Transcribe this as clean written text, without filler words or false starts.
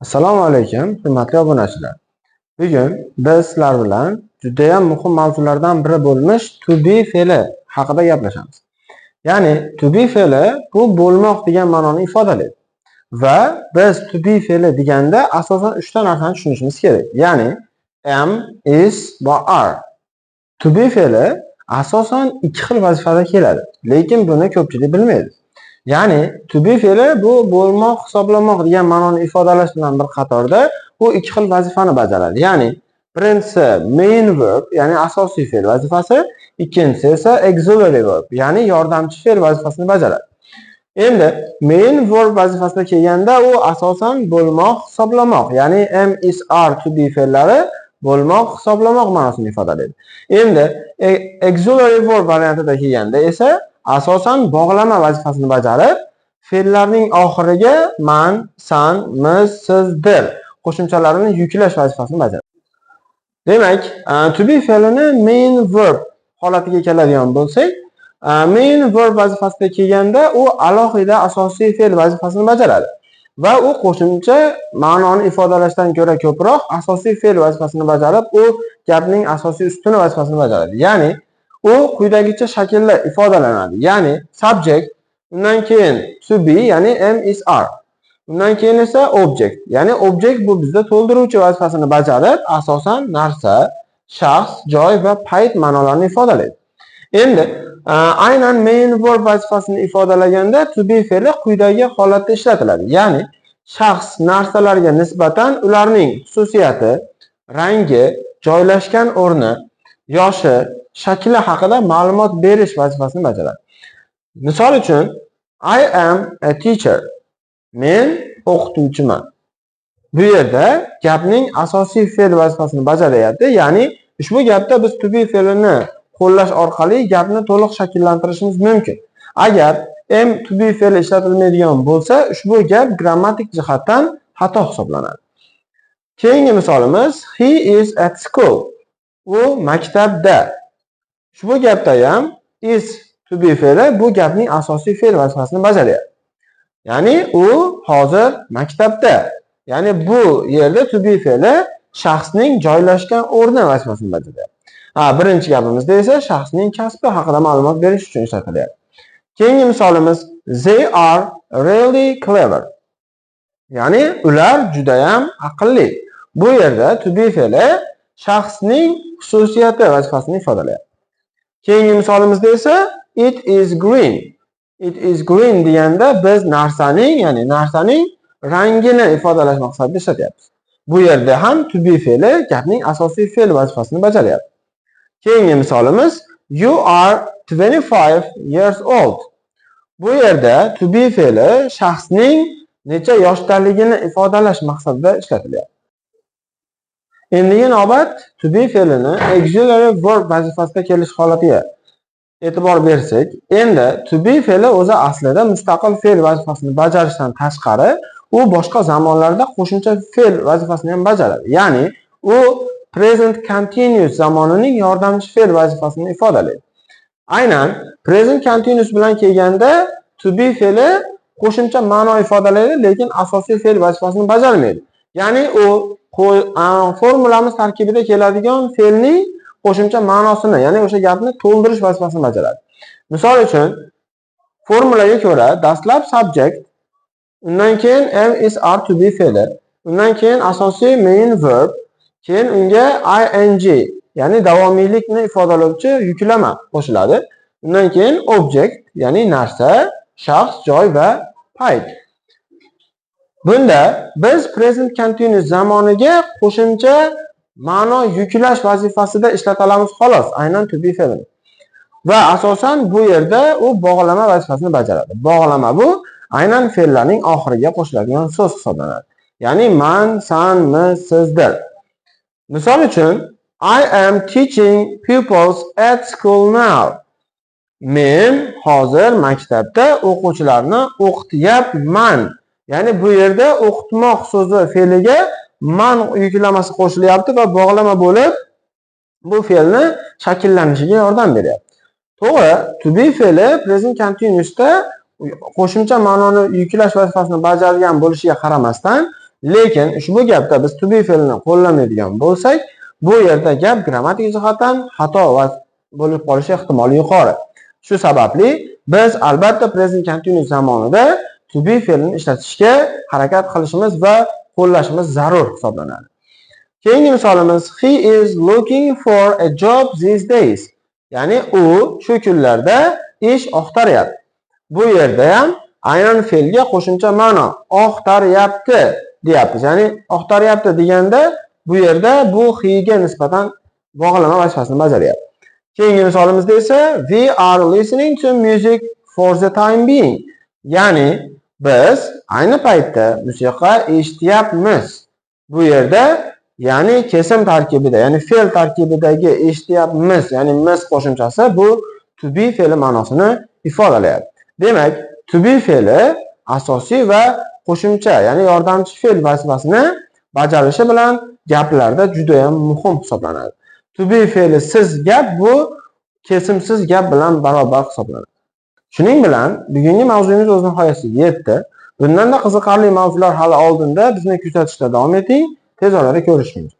Assalomu alaykum, hurmatli obunachilar. Bugun biz sizlar bilan juda ham muhim mavzulardan biri bo'lmish to be fe'li haqida gaplashamiz. Ya'ni to be fe'li bu bo'lmoq degan ma'noni ifodalaydi. Va biz to be fe'li deganda asosan 3 ta narsani tushunishimiz kerak. Ya'ni am, is va are. To be fe'li asosan ikki xil vazifada keladi, lekin buni ko'pchilik bilmaydi. Ya'ni to be fe'li bu bo'lmoq, hisoblamoq degan ma'noni ifodalash bilan bir qatorda bu ikki xil vazifani bajaradi. Ya'ni birinchisi main verb, ya'ni asosiy fe'l vazifasi, ikkinchisi esa auxiliary verb, ya'ni yordamchi fe'l vazifasini bajaradi. Endi main verb vazifasiga kelganda u asosan bo'lmoq, hisoblamoq, ya'ni am, is, are to be fe'llari bo'lmoq, hisoblamoq ma'nosini ifodalaydi. Endi auxiliary verb variantida kelganda esa asosan bog'lama vazifasini bajarib, fe'llarning oxiriga man, san, mis, siz, dir qo'shimchalarini yuklash vazifasini bajaradi. Demak, to be fe'lini main verb holatiga keladigan bo'lsak, main verb vazifasiga kelganda u alohida asosiy fe'l vazifasini bajaradi va u qo'shimcha ma'noni ifodalashdan ko'ra ko'proq asosiy fe'l vazifasini bajarib, u gapning asosiy ustuni vazifasini bajaradi. Ya'ni u quyidagicha shaklda ifodalanadi. Ya'ni subject, undan keyin to be, ya'ni am, is, are. Undan keyin esa object, ya'ni object bu bizda to'ldiruvchi vazifasini bajarib, asosan narsa, shaxs, joy va payt ma'nolarini ifodalaydi. Endi aynan main verb vazifasini ifodalaganda to be fe'li quyidagi holatda ishlatiladi. Ya'ni shaxs, narsalarga nisbatan ularning xususiyati, rangi, joylashgan o'rni, yoshi, shakli haqida ma'lumot berish vazifasini bajaradi. Misol uchun, I am a teacher. Men o'qituvchiman. Bu yerda gapning asosiy fe'l vazifasini bajaryapti. Ya'ni ushbu gapda biz to be fe'lini qo'llash orqali gapni to'liq shakllantirishimiz mumkin. Agar am to be fe'li ishlatilmaydigan bo'lsa, ushbu gap grammatik jihatdan xato hisoblanadi. Keyingi misolimiz he is at school. U maktabda. Ushbu gapda ham is to be fe'li bu gapning asosiy fe'l vazifasini bajaryapti. Ya'ni u hozir maktabda. Ya'ni bu yerda to be fe'li shaxsning joylashgan o'rni vazifasini bajaradi. Birinchi gapimizda esa shaxsning kasbi haqida ma'lumot berish uchun ishlatilyapti. Keyingi misolimiz they are really clever. Ya'ni ular juda ham aqlli. Bu yerda to be fe'li shaxsning xususiyati vazifasini ifodalayapti. Keyingi misolimizda esa it is green. It is green deganda biz narsaning, ya'ni narsaning rangini ifodalash maqsadida ishlatyapmiz. Bu yerda ham to be fe'li gapning asosiy fe'l vazifasini bajaryapti. Keyingi misolimiz you are 25 years old. Bu yerda to be fe'li shaxsning necha yoshdaligini ifodalash maqsadida ishlatilyapti. Endigi navbat to be fe'lini auxiliary verb vazifasida kelish holatiga e'tibor bersak, endi to be fe'li o'zi aslida mustaqil fe'l vazifasini bajarishdan tashqari, u boshqa zamonlarda qo'shimcha fe'l vazifasini ham bajaradi. Ya'ni u present continuous zamonining yordamchi fe'l vazifasini ifodalaydi. Aynan present continuous bilan kelganda to be fe'li qo'shimcha ma'no ifodalaydi, lekin asosiy fe'l vazifasini bajarmaydi. Ya'ni u formulamiz tarkibida keladigan fe'lning qo'shimcha ma'nosini, ya'ni o'sha gapni to'ldirish vazifasini bajaradi. Misol uchun, formulaga ko'ra dastlab subject, undan keyin am, is, are to be fe'li, undan keyin asosiy main verb, keyin unga ing, ya'ni davomiylikni ifodalovchi yuklama qo'shiladi. Undan keyin object, ya'ni narsa, shaxs, joy va payt. Bunda biz present continuous zamoniga qo'shimcha ma'no yuklash vazifasida ishlatamiz xolos, aynan to be fe'lini. Va asosan bu yerda u bog'lama vazifasini bajaradi. Bog'lama bu aynan fe'llarning oxiriga qo'shiladigan so'z hisoblanadi. Ya'ni man, san, mis, siz, dir. Misol uchun, I am teaching pupils at school now. Men hozir maktabda o'quvchilarni o'qityapman. Ya'ni bu yerda o'qitmoq so'zi fe'liga man yuklamasi qo'shilyapti va bog'lama bo'lib bu fe'lni shakllanishiga yordam beryapti. To'g'ri, to be fe'li present continuousda qo'shimcha ma'noni yuklash vazifasini bajargan bo'lishiga qaramasdan, Lekin ushbu gapda biz to be fe'lini qo'llamaydigan bo'lsak, bu yerda gap grammatik jihatdan xato bo'lib qolishi ehtimoli yuqori. Shu sababli biz albatta present continuous zamonida to be fe'lini ishlatishga harakat qilishimiz va qo'llashimiz zarur hisoblanadi. Keyingi misolimiz he is looking for a job these days. Ya'ni u shu kunlarda ish oqtaryapti. Bu yerda ham aynan fe'lga qo'shimcha ma'no oqtaryapti deyapmiz. Ya'ni oqtaryapti deganda bu yerda bu he ga nisbatan bog'lama vazifasini bajaryapti. Keyingi misolimizda esa we are listening to music for the time being. Ya'ni biz ayni paytda musiqa eshityapmiz. Bu yerda ya'ni kesim tarkibida, ya'ni fe'l tarkibidagi eshityapmiz, ya'ni mis qo'shimchasi bu to be fe'li ma'nosini ifodalayapti. Demak, to be fe'li asosiy va qo'shimcha, ya'ni yordamchi fe'l vazifasini bajarishi bilan gaplarda juda ham muhim hisoblanadi. To be fe'li siz gap bu kesimsiz gap bilan barobar hisoblanadi. Shuning bilan bugungi mavzuyimiz o'z nihoyasiga yetdi. Bundan da qiziqarli mavzular hali oldinda, bizni kuzatishda davom eting. Tez orada ko'rishamiz.